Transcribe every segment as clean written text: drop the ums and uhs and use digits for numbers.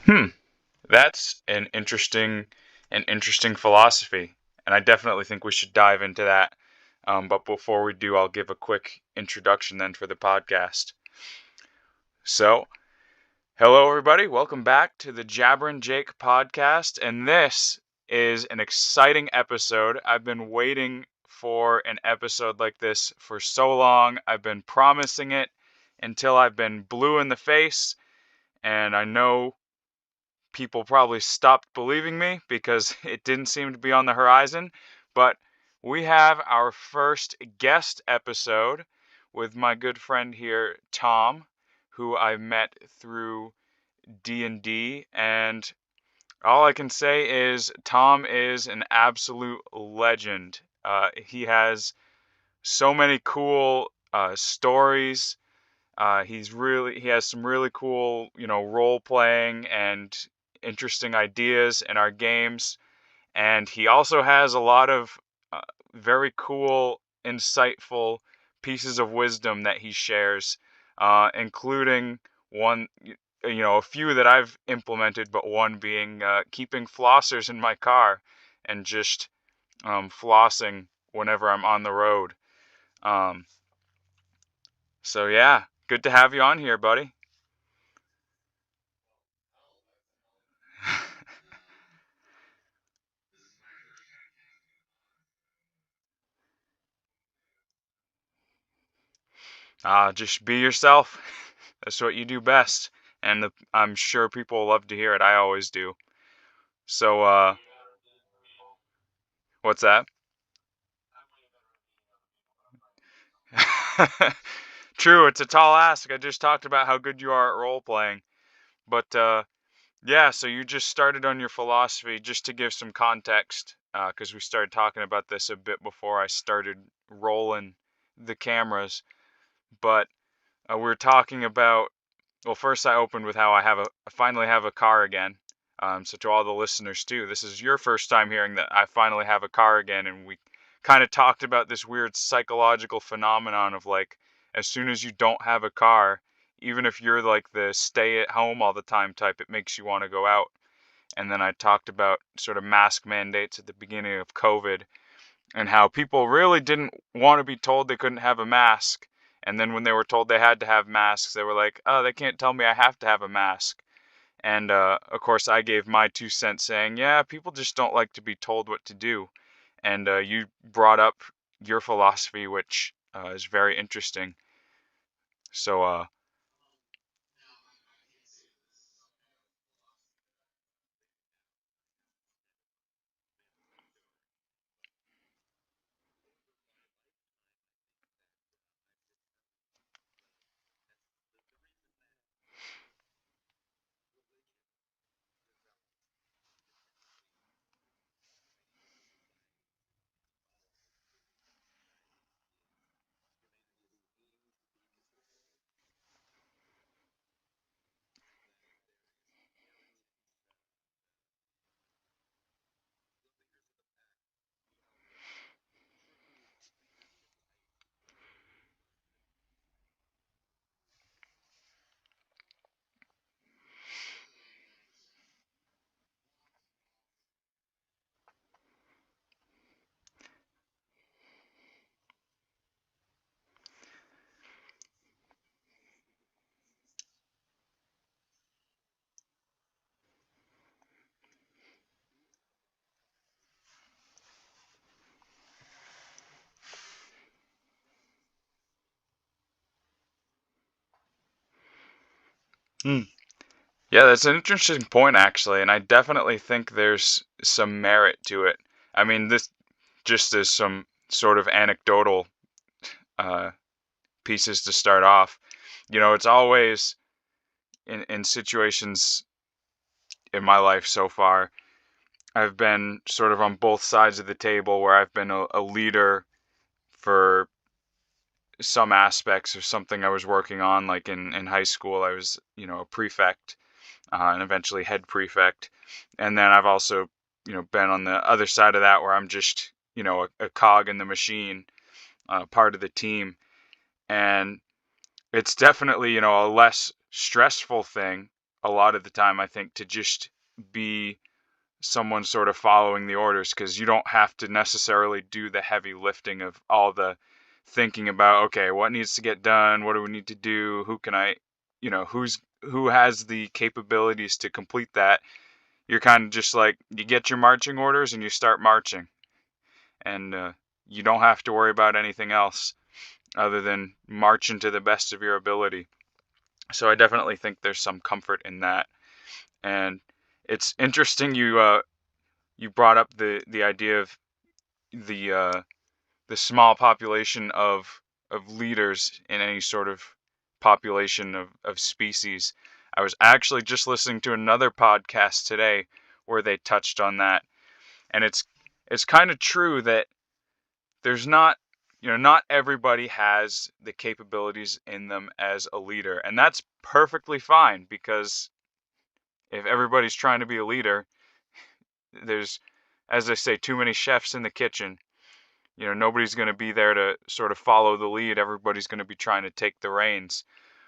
Hmm, that's an interesting philosophy, and I definitely think we should dive into that. But before we do, I'll give a quick introduction then for the podcast. So, hello everybody, welcome back to the Jabbering Jake Podcast, and this is an exciting episode. I've been waiting for an episode like this for so long. I've been promising it until I've been blue in the face, and I know people probably stopped believing me because it didn't seem to be on the horizon. But we have our first guest episode with my good friend here, Tom, who I met through D&D, and all I can say is Tom is an absolute legend. He has so many cool stories. He has some really cool, role playing and interesting ideas in our games, and he also has a lot of very cool, insightful pieces of wisdom that he shares, including one, a few that I've implemented, but one being keeping flossers in my car and just flossing whenever I'm on the road. Um, so yeah, good to have you on here, buddy. Just be yourself. That's what you do best. And I'm sure people will love to hear it. I always do. So, what's that? True, it's a tall ask. I just talked about how good you are at role playing. But, yeah, so you just started on your philosophy, just to give some context, because we started talking about this a bit before I started rolling the cameras. But we were talking about, well, first I opened with how I finally have a car again. So to all the listeners too, this is your first time hearing that I finally have a car again, and we kind of talked about this weird psychological phenomenon of like, as soon as you don't have a car, even if you're like the stay at home all the time type, it makes you want to go out. And then I talked about sort of mask mandates at the beginning of COVID and how people really didn't want to be told they couldn't have a mask. And then when they were told they had to have masks, they were like, oh, they can't tell me I have to have a mask. And of course, I gave my 2 cents saying, yeah, people just don't like to be told what to do. And you brought up your philosophy, which is very interesting. So, hmm. Yeah, that's an interesting point, actually. And I definitely think there's some merit to it. I mean, this just as some sort of anecdotal uh, pieces to start off. It's always in situations in my life so far, I've been sort of on both sides of the table where I've been a leader for some aspects of something I was working on. Like in high school, I was, a prefect and eventually head prefect. And then I've also, been on the other side of that where I'm just, a cog in the machine, part of the team. And it's definitely, a less stressful thing, a lot of the time, I think, to just be someone sort of following the orders, because you don't have to necessarily do the heavy lifting of all the thinking about, okay, what needs to get done, what do we need to do, who can I, who has the capabilities to complete that. You're kind of just like, you get your marching orders and you start marching, and you don't have to worry about anything else other than marching to the best of your ability. So I definitely think there's some comfort in that. And it's interesting you brought up the idea of the small population of leaders in any sort of population of species. I was actually just listening to another podcast today where they touched on that, and it's kind of true that there's not, not everybody has the capabilities in them as a leader, and that's perfectly fine, because if everybody's trying to be a leader, there's, as they say, too many chefs in the kitchen. Nobody's going to be there to sort of follow the lead. Everybody's going to be trying to take the reins.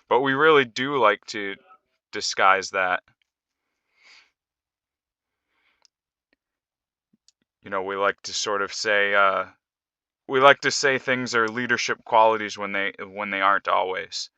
But we really do like to disguise that. We like to sort of say, things are leadership qualities when they aren't always.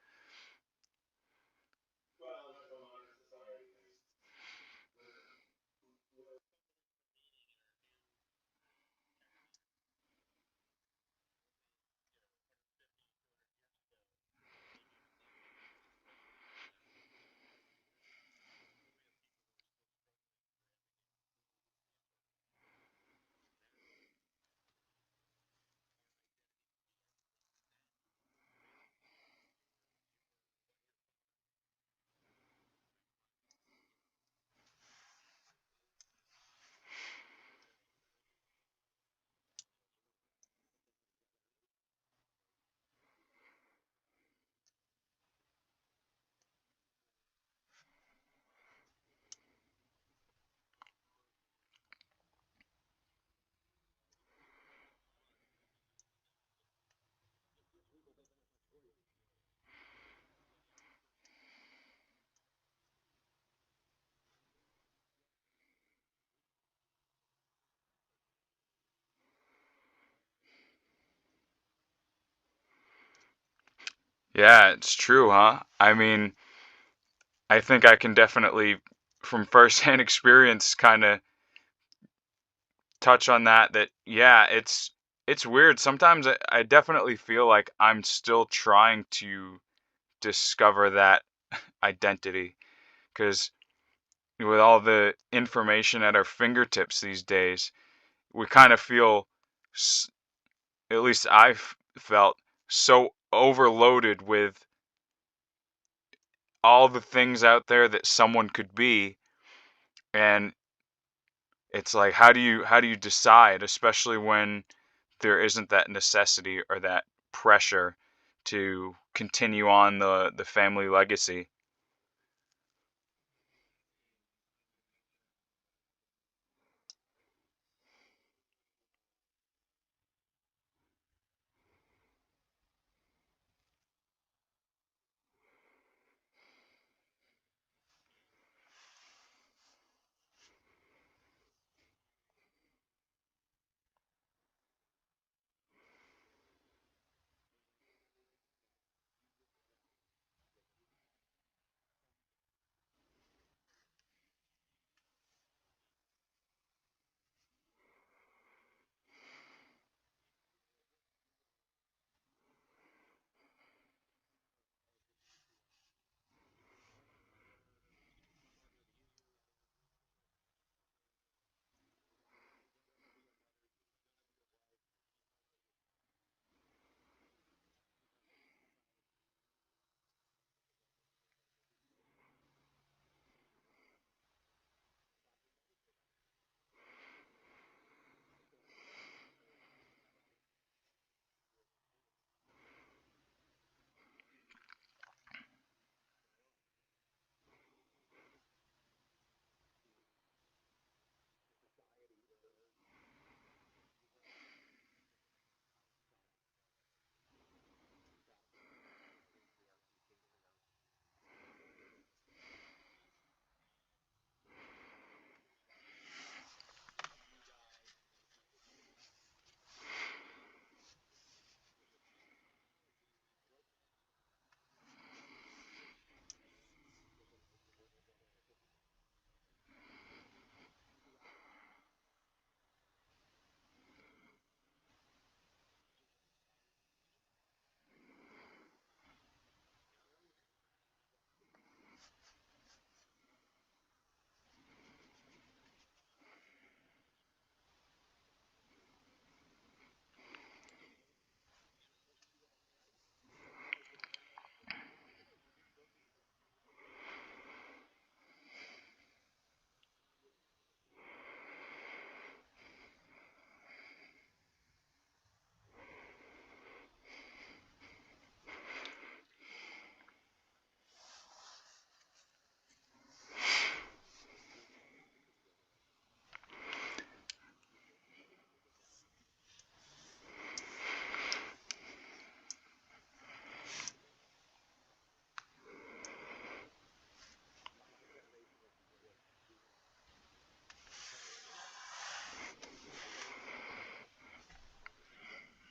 Yeah, it's true, huh? I mean, I think I can definitely, from firsthand experience, kind of touch on that, yeah, it's weird. Sometimes I definitely feel like I'm still trying to discover that identity, because with all the information at our fingertips these days, we kind of feel, at least I've felt, so overloaded with all the things out there that someone could be. And it's like, how do you decide, especially when there isn't that necessity or that pressure to continue on the family legacy.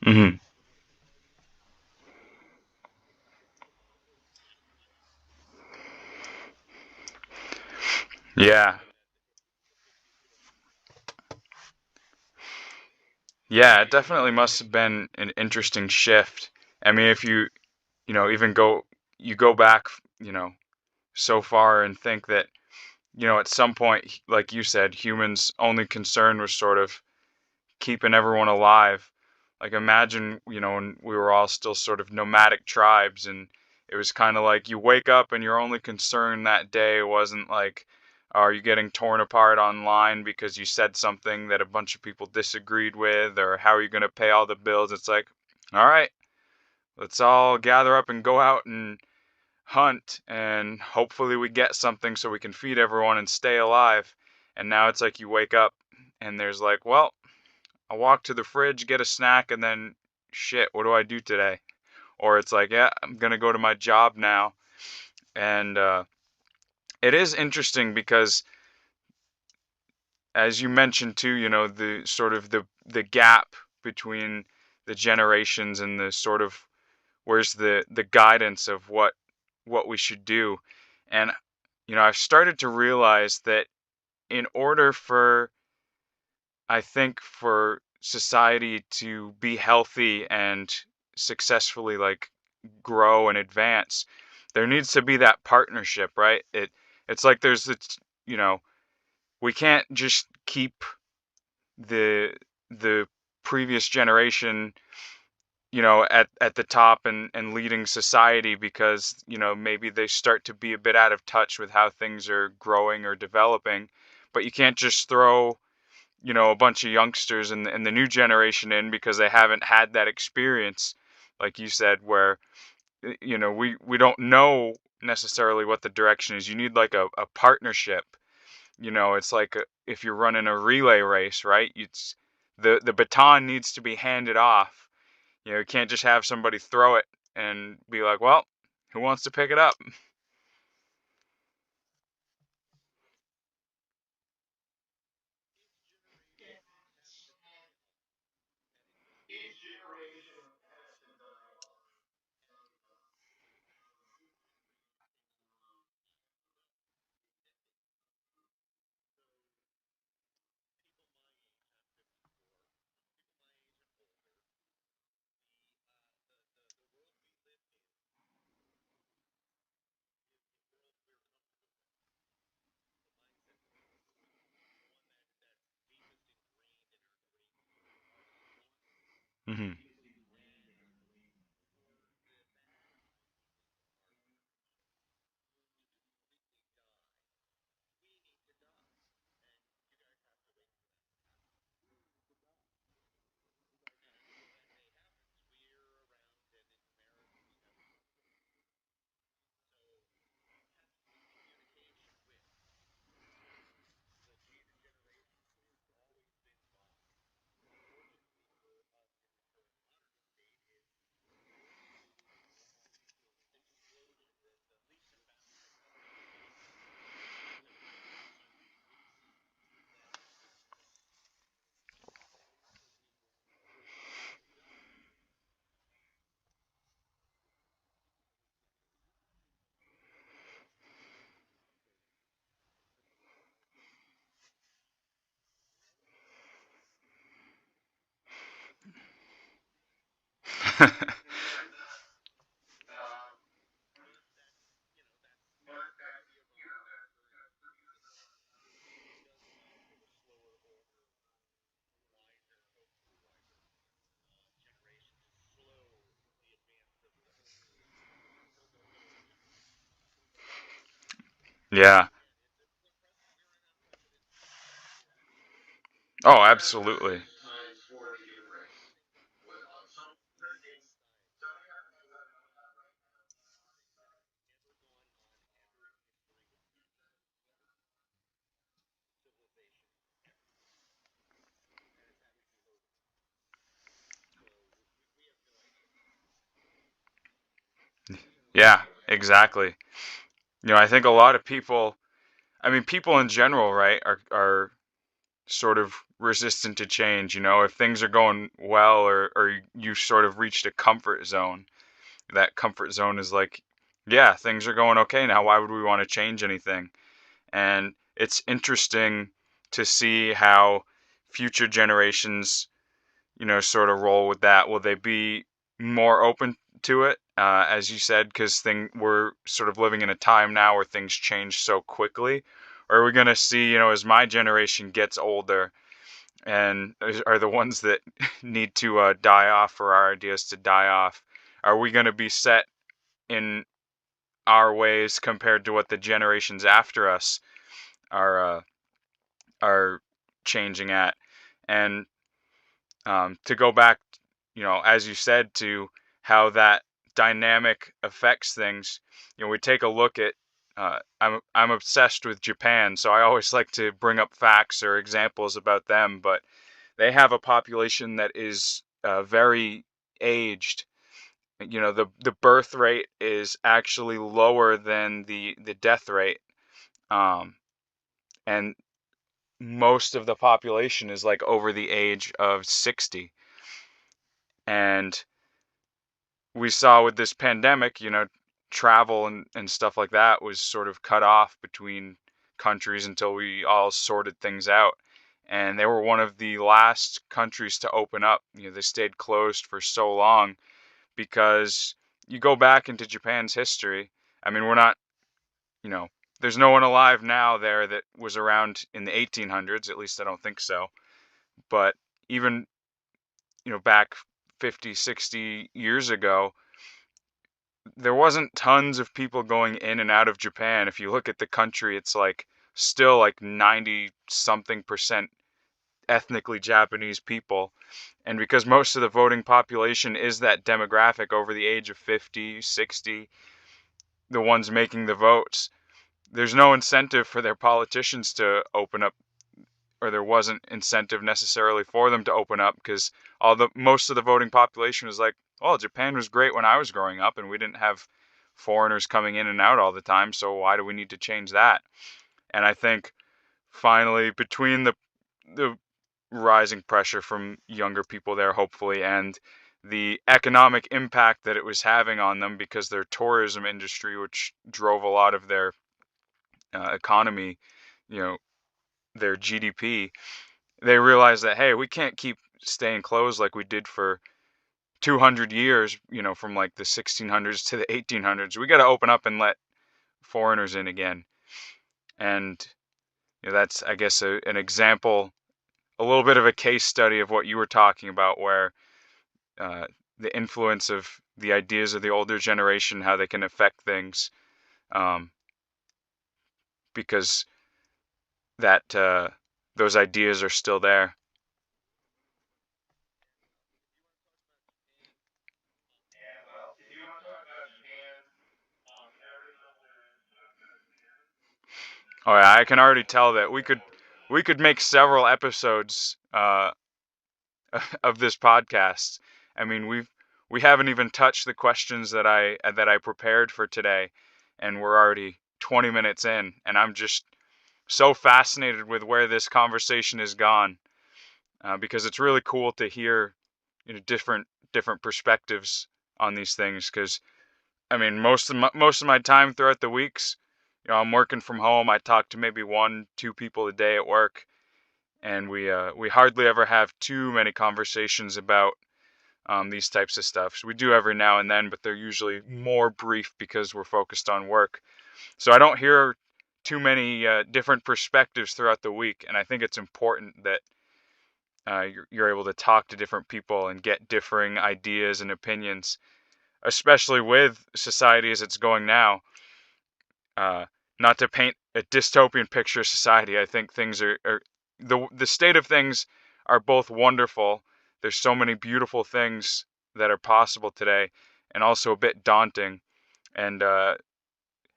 Hmm. Yeah. Yeah, it definitely must have been an interesting shift. I mean, if even you go back, you know, so far and think that, at some point, like you said, humans' only concern was sort of keeping everyone alive. Like imagine, when we were all still sort of nomadic tribes and it was kind of like you wake up and your only concern that day wasn't like, are you getting torn apart online because you said something that a bunch of people disagreed with, or how are you going to pay all the bills? It's like, all right, let's all gather up and go out and hunt and hopefully we get something so we can feed everyone and stay alive. And now it's like you wake up and there's like, well, I walk to the fridge, get a snack, and then shit, what do I do today? Or it's like, yeah, I'm gonna go to my job now. And it is interesting because, as you mentioned too, the sort of the gap between the generations and the sort of where's the guidance of what we should do. And I've started to realize that in order for I think for society to be healthy and successfully like grow and advance, there needs to be that partnership, right? It's like there's this, you know, we can't just keep the the previous generation, at the top and leading society because, maybe they start to be a bit out of touch with how things are growing or developing. But you can't just throw a bunch of youngsters and the new generation in because they haven't had that experience, like you said, where we don't know necessarily what the direction is. You need like a partnership. It's like if you're running a relay race, right? It's the baton needs to be handed off. You can't just have somebody throw it and be like, well, who wants to pick it up? Hmm. Yeah. Oh, absolutely. Yeah, exactly. I think a lot of people, I mean, people in general, right, are sort of resistant to change. If things are going well, or you sort of reached a comfort zone, that comfort zone is like, yeah, things are going okay now. Why would we want to change anything? And it's interesting to see how future generations, sort of roll with that. Will they be more open to it, as you said, because we're sort of living in a time now where things change so quickly? Or are we going to see, as my generation gets older and are the ones that need to die off for our ideas to die off? Are we going to be set in our ways compared to what the generations after us are are changing at? And to go back, as you said, to how that dynamic affects things, we take a look at. I'm obsessed with Japan, so I always like to bring up facts or examples about them. But they have a population that is very aged. The birth rate is actually lower than the death rate, um, and most of the population is like over the age of 60. And we saw with this pandemic, travel and stuff like that was sort of cut off between countries until we all sorted things out. And they were one of the last countries to open up. They stayed closed for so long because you go back into Japan's history. I mean, we're not, you know, there's no one alive now there that was around in the 1800s. At least I don't think so. But even, back 50, 60 years ago, there wasn't tons of people going in and out of Japan. If you look at the country, it's like still like 90 something percent ethnically Japanese people. And because most of the voting population is that demographic over the age of 50, 60, the ones making the votes, there's no incentive for their politicians to open up, or there wasn't incentive necessarily for them to open up, because most of the voting population was like, well, Japan was great when I was growing up and we didn't have foreigners coming in and out all the time, so why do we need to change that? And I think finally, between the rising pressure from younger people there, hopefully, and the economic impact that it was having on them, because their tourism industry, which drove a lot of their economy, you know, their GDP, they realized that, hey, we can't keep staying closed like we did for 200 years, from like the 1600s to the 1800s. We got to open up and let foreigners in again. And that's, I guess, an example, a little bit of a case study of what you were talking about, where the influence of the ideas of the older generation, how they can affect things, because that those ideas are still there. Oh yeah, I can already tell that we could make several episodes of this podcast. I mean, we haven't even touched the questions that I prepared for today, and we're already 20 minutes in, and I'm just so fascinated with where this conversation has gone, because it's really cool to hear, different perspectives on these things. Because I mean, most of my time throughout the weeks, I'm working from home. I talk to maybe 1, 2 people a day at work, and we hardly ever have too many conversations about these types of stuff. So we do every now and then, but they're usually more brief because we're focused on work. So I don't hear too many different perspectives throughout the week, and I think it's important that you're able to talk to different people and get differing ideas and opinions, especially with society as it's going now. Uh, Not to paint a dystopian picture of society, I think things are the state of things are both wonderful. There's so many beautiful things that are possible today, and also a bit daunting, and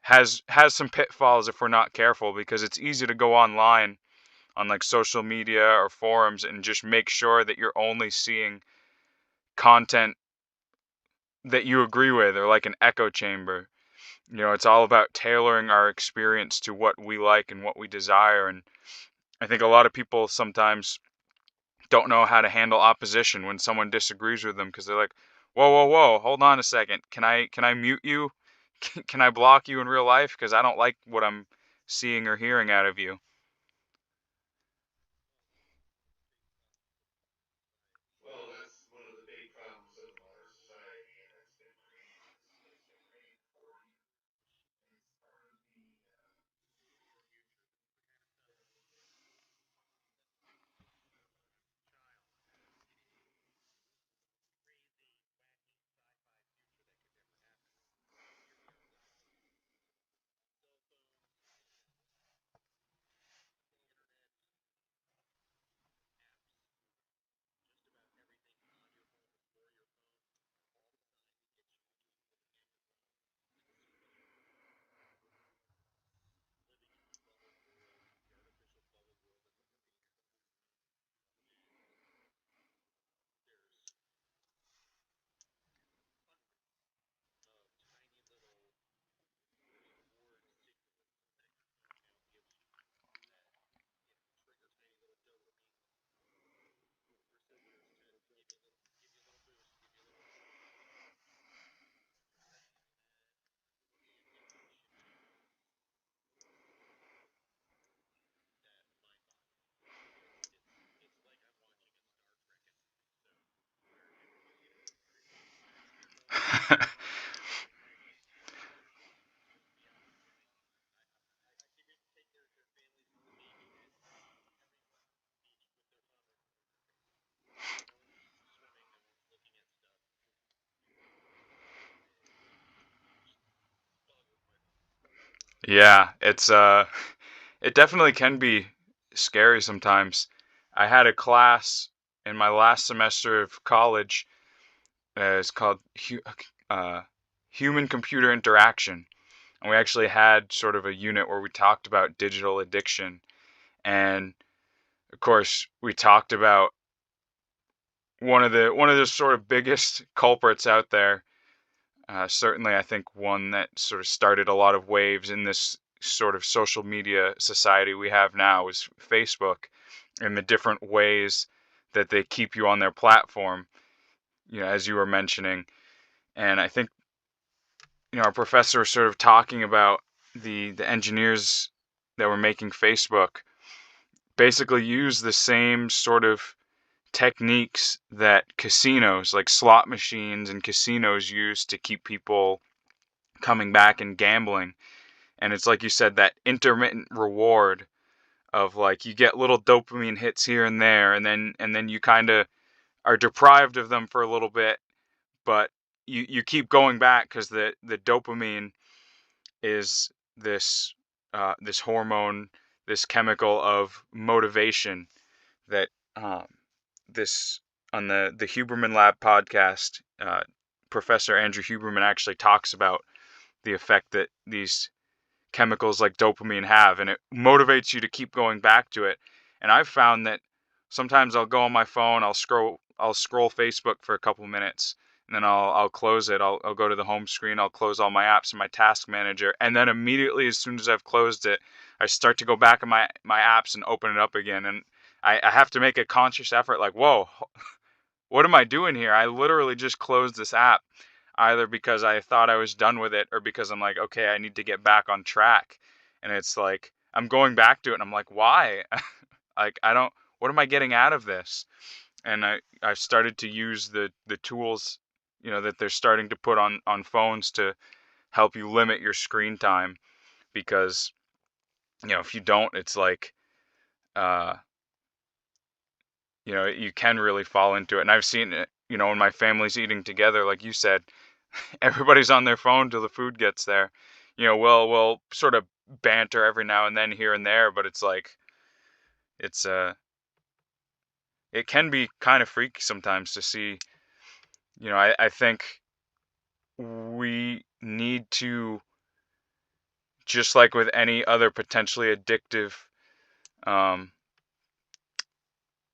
has some pitfalls if we're not careful, because it's easy to go online on like social media or forums and just make sure that you're only seeing content that you agree with, or like an echo chamber. It's all about tailoring our experience to what we like and what we desire. And I think a lot of people sometimes don't know how to handle opposition when someone disagrees with them because they're like, whoa, hold on a second. Can I mute you? Can I block you in real life because I don't like what I'm seeing or hearing out of you? Yeah, it definitely can be scary sometimes. I had a class in my last semester of college. It's called uh, Human Computer Interaction, and we actually had sort of a unit where we talked about digital addiction, and of course we talked about one of the sort of biggest culprits out there. Certainly, I think one that sort of started a lot of waves in this sort of social media society we have now is Facebook, and the different ways that they keep you on their platform, as you were mentioning. And I think, our professor was sort of talking about the engineers that were making Facebook basically use the same sort of techniques that casinos, like slot machines and casinos, use to keep people coming back and gambling. And it's like you said, that intermittent reward of like you get little dopamine hits here and there, and then you kind of are deprived of them for a little bit, but you keep going back because the dopamine is this hormone, this chemical of motivation that this on the Huberman Lab podcast, Professor Andrew Huberman actually talks about the effect that these chemicals like dopamine have, and it motivates you to keep going back to it. And I've found that sometimes I'll go on my phone, I'll scroll Facebook for a couple minutes, and then I'll close it. I'll go to the home screen, I'll close all my apps in my task manager, and then immediately as soon as I've closed it, I start to go back in my apps and open it up again. And I have to make a conscious effort, like, whoa, what am I doing here? I literally just closed this app, either because I thought I was done with it or because I'm like, okay, I need to get back on track. And it's like, I'm going back to it and I'm like, why? Like, what am I getting out of this? And I've started to use the tools, that they're starting to put on phones to help you limit your screen time because, if you don't, it's like, uh, you can really fall into it. And I've seen it, when my family's eating together, like you said, everybody's on their phone till the food gets there. We'll sort of banter every now and then here and there, but it's like it's it can be kind of freaky sometimes to see. I think we need to, just like with any other potentially addictive um,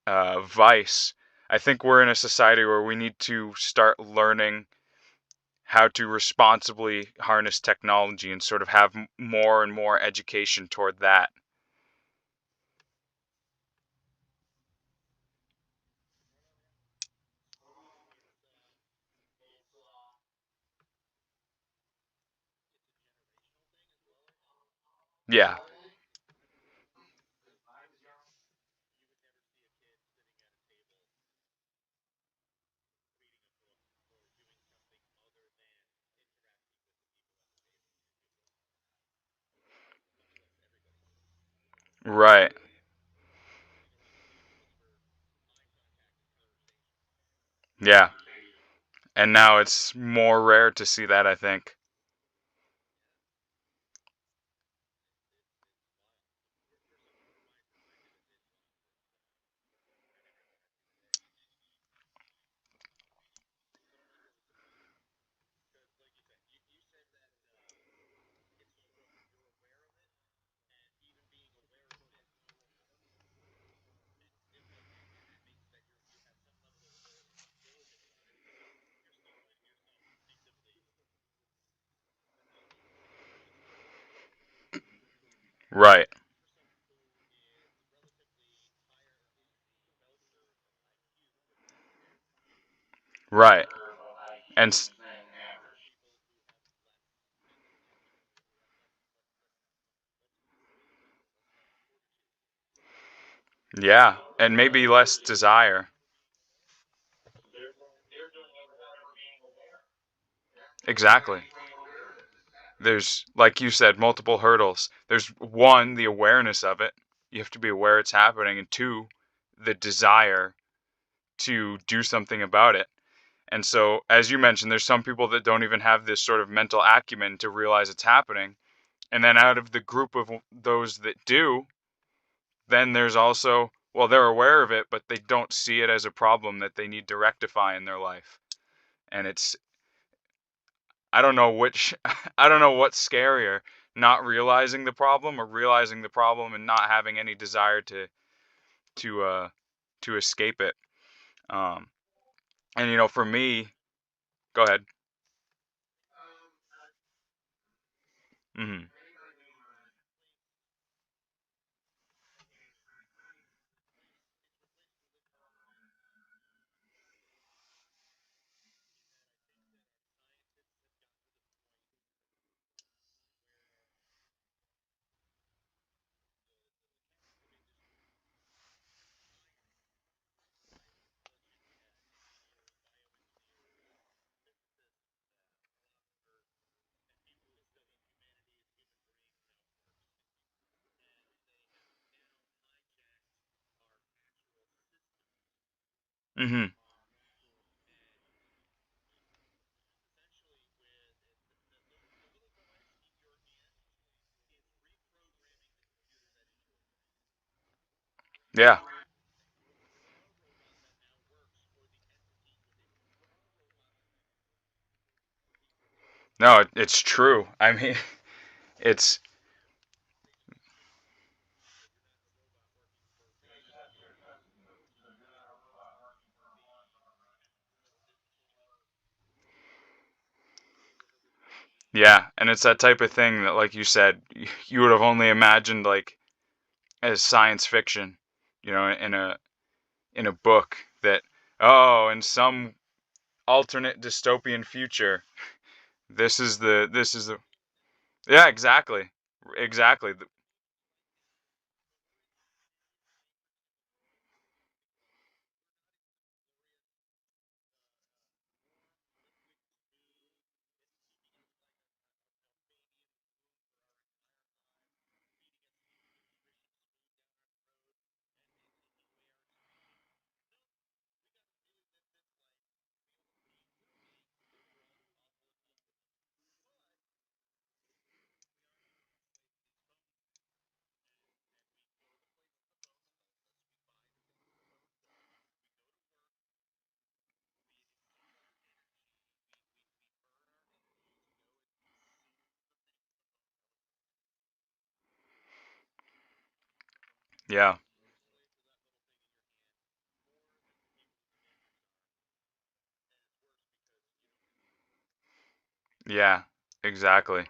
vice, I think we're in a society where we need to start learning how to responsibly harness technology and sort of have more and more education toward that. Yeah. Right. Yeah. And now it's more rare to see that, I think. Right. Right. And yeah, and maybe less desire. Exactly. There's, like you said, multiple hurdles. There's one, the awareness of it. You have to be aware it's happening, and two, the desire to do something about it. And so, as you mentioned, there's some people that don't even have this sort of mental acumen to realize it's happening. And then out of the group of those that do, then there's also, well, they're aware of it, but they don't see it as a problem that they need to rectify in their life. And it's, I don't know which, I don't know what's scarier, not realizing the problem or realizing the problem and not having any desire to, uh, to escape it. Um, and for me, go ahead. Hmm. Hmm. Yeah. No, it's true. I mean, it's, yeah. And it's that type of thing that, like you said, you would have only imagined like as science fiction, in a book that, oh, in some alternate dystopian future, this is the, yeah, exactly. Exactly. Yeah. Yeah. Exactly.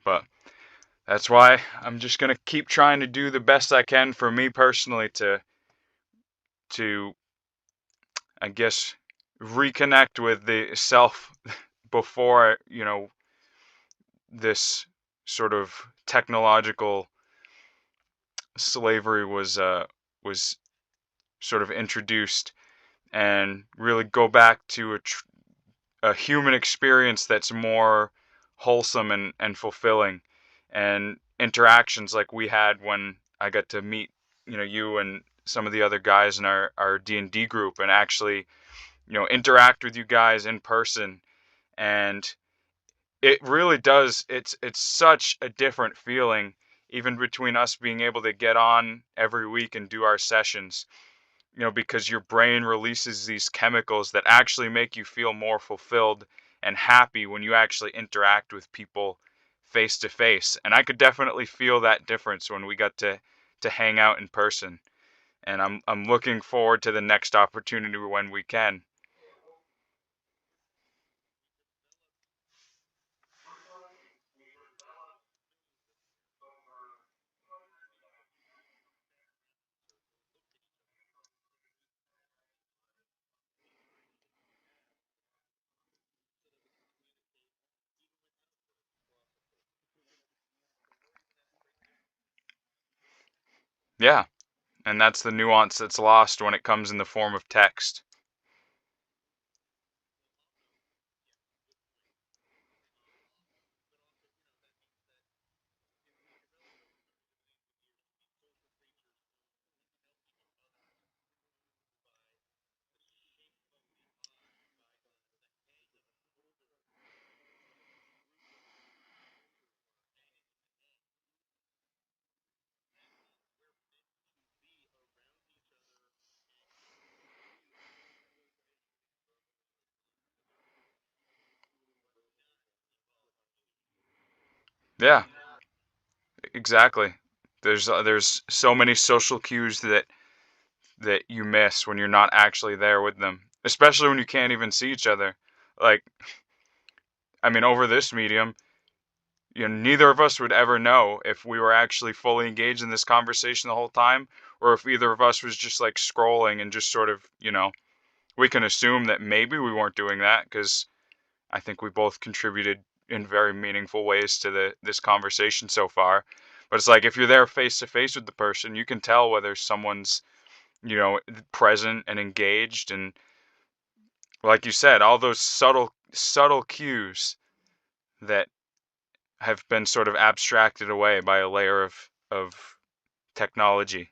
But that's why I'm just gonna keep trying to do the best I can for me personally to I guess reconnect with the self before this sort of technological slavery was sort of introduced, and really go back to a human experience that's more wholesome and fulfilling, and interactions like we had when I got to meet you and some of the other guys in our D&D group, and actually interact with you guys in person. And it really does, it's such a different feeling, even between us being able to get on every week and do our sessions, because your brain releases these chemicals that actually make you feel more fulfilled and happy when you actually interact with people face to face. And I could definitely feel that difference when we got to hang out in person. And I'm looking forward to the next opportunity when we can. Yeah, and that's the nuance that's lost when it comes in the form of text. Yeah, exactly. There's so many social cues that you miss when you're not actually there with them, especially when you can't even see each other. Like, I mean, over this medium, neither of us would ever know if we were actually fully engaged in this conversation the whole time, or if either of us was just like scrolling and just sort of, we can assume that maybe we weren't doing that, because I think we both contributed in very meaningful ways to this conversation so far. But it's like, if you're there face to face with the person, you can tell whether someone's, present and engaged. And like you said, all those subtle cues that have been sort of abstracted away by a layer of technology.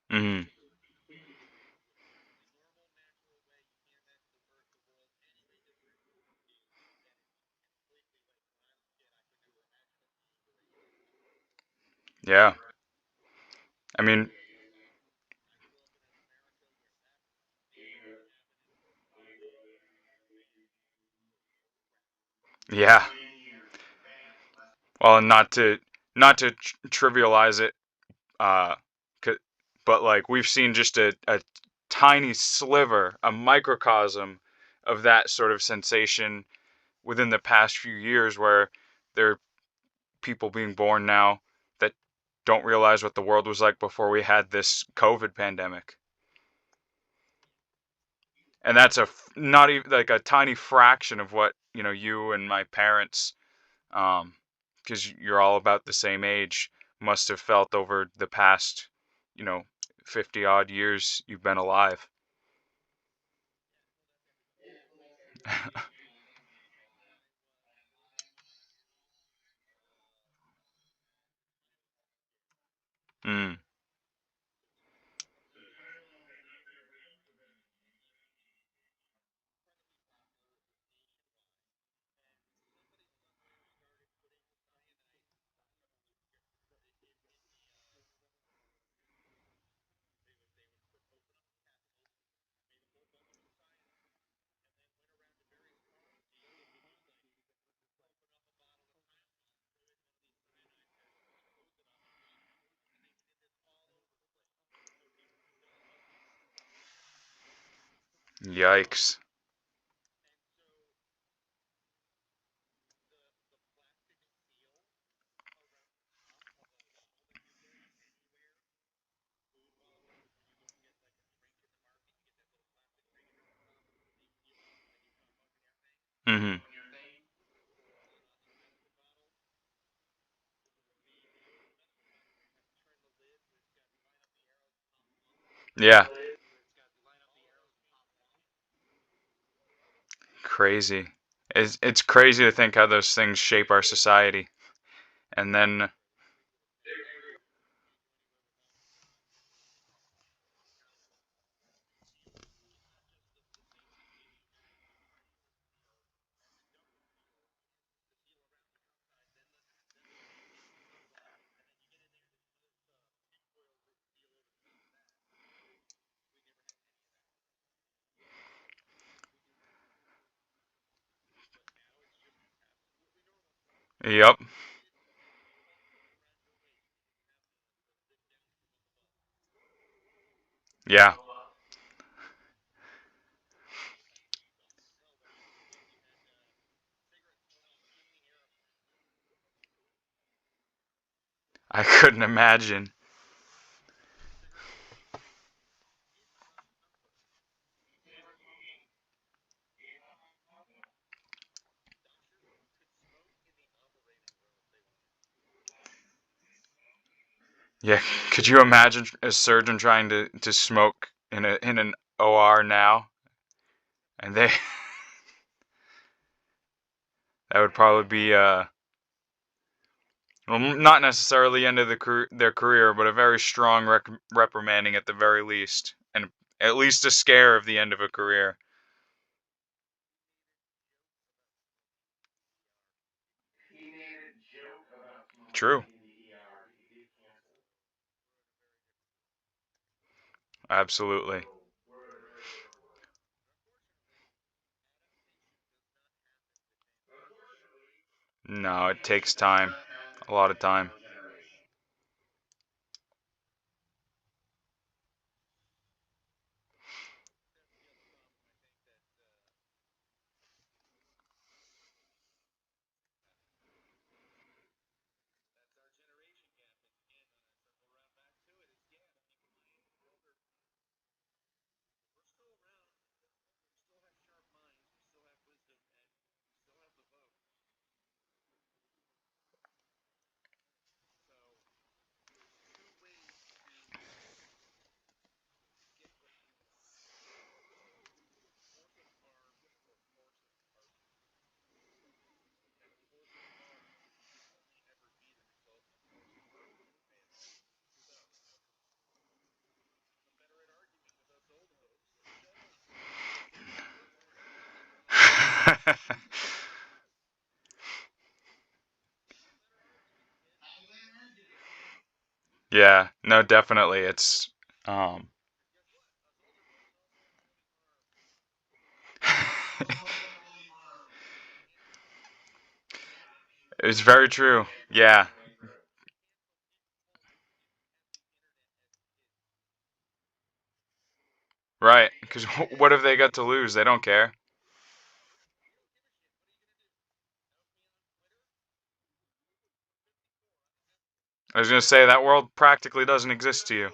Hmm. Yeah. I mean, yeah. Well, and not to trivialize it, uh, but like, we've seen just a tiny sliver, a microcosm of that sort of sensation within the past few years, where there are people being born now that don't realize what the world was like before we had this COVID pandemic. And that's not even like a tiny fraction of what, you and my parents, because you're all about the same age, must have felt over the past, you know 50 odd years you've been alive. Mm. Yikes. Hmm. Yeah. Crazy. It's crazy to think how those things shape our society. And then, yep. Yeah. I couldn't imagine. Yeah. Could you imagine a surgeon trying to smoke in an OR now? And they that would probably be well, not necessarily end of their career, but a very strong reprimanding at the very least, and at least a scare of the end of a career. True. Absolutely. No, it takes time. A lot of time. Yeah, no, definitely. Um it's very true. Yeah, right. Because what have they got to lose? They don't care. I was gonna say that world practically doesn't exist to you.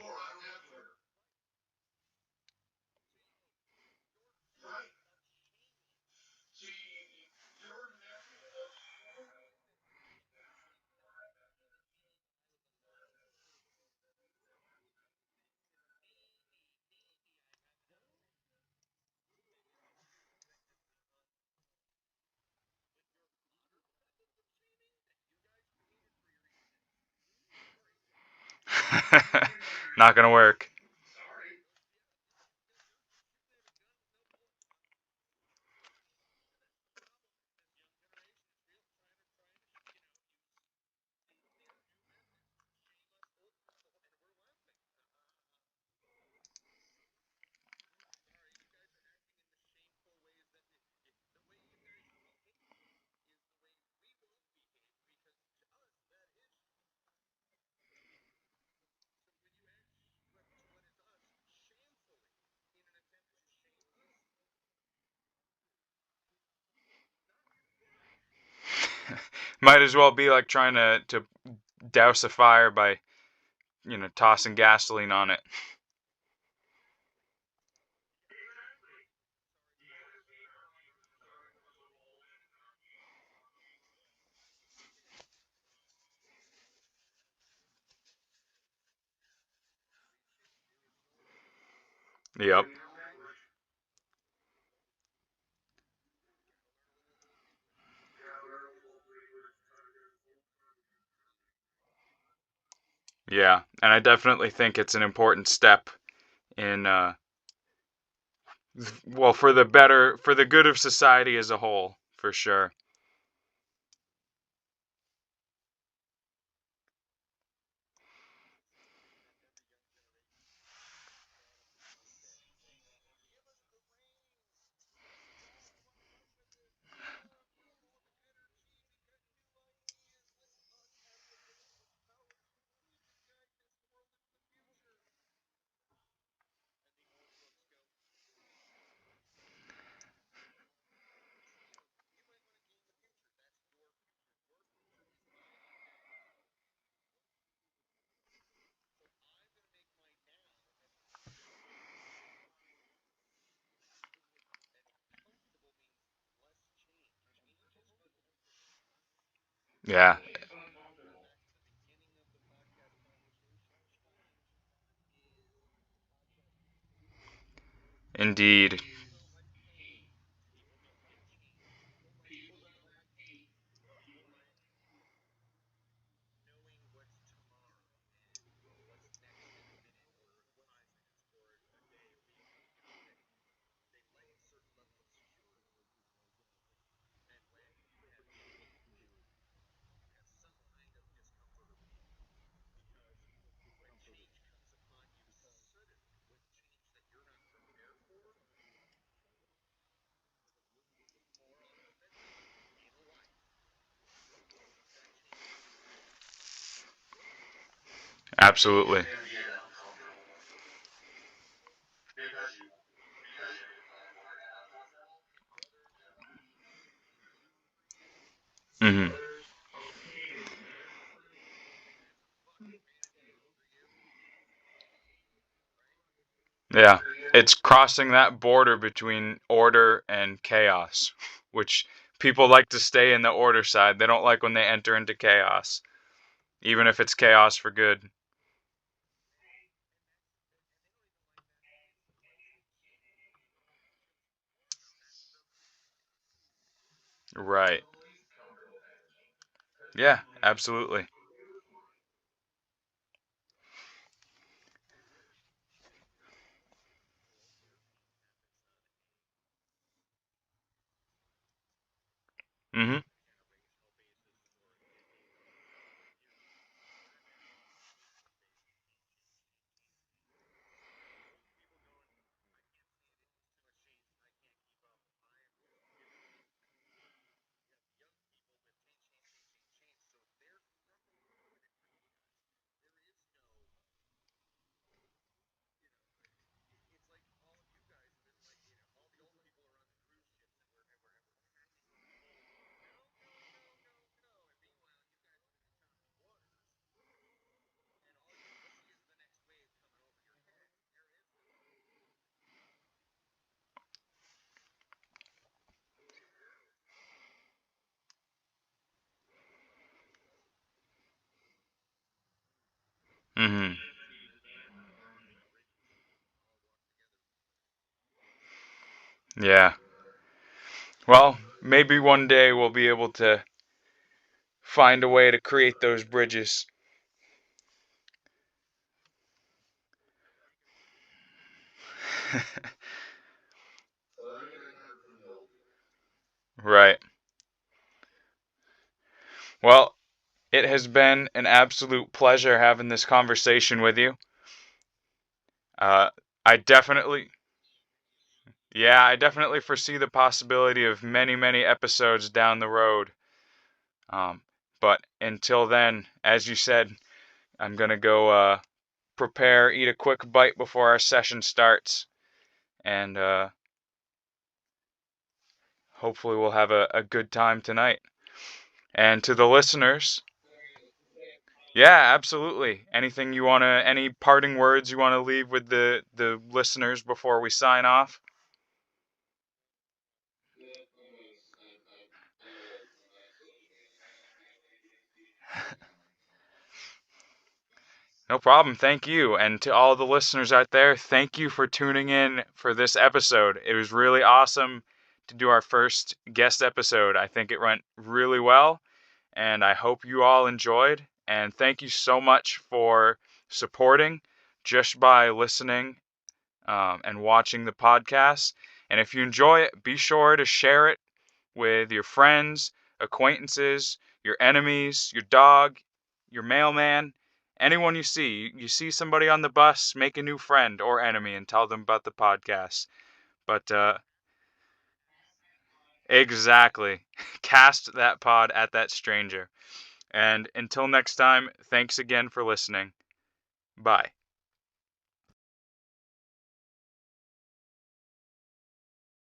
Not going to work. Might as well be like trying to douse a fire by, tossing gasoline on it. Yep. Yeah, and I definitely think it's an important step in, well, for the good of society as a whole, for sure. Yeah, indeed. Absolutely. Hmm. Yeah, it's crossing that border between order and chaos, which people like to stay in the order side. They don't like when they enter into chaos, even if it's chaos for good. Right. Yeah, absolutely. Hmm. Hmm. Yeah. Well, maybe one day we'll be able to find a way to create those bridges. Right. Well, it has been an absolute pleasure having this conversation with you. Uh, I definitely, yeah, I definitely foresee the possibility of many, many episodes down the road. Um, but until then, as you said, I'm gonna go prepare, eat a quick bite before our session starts, and hopefully we'll have a good time tonight. And to the listeners, yeah, absolutely. Anything you wanna, any parting words you wanna leave with the listeners before we sign off? No problem. Thank you. And to all the listeners out there, thank you for tuning in for this episode. It was really awesome to do our first guest episode. I think it went really well, and I hope you all enjoyed. And thank you so much for supporting just by listening and watching the podcast. And if you enjoy it, be sure to share it with your friends, acquaintances, your enemies, your dog, your mailman, anyone you see. You see somebody on the bus, make a new friend or enemy and tell them about the podcast. But exactly, cast that pod at that stranger. And until next time, thanks again for listening. Bye.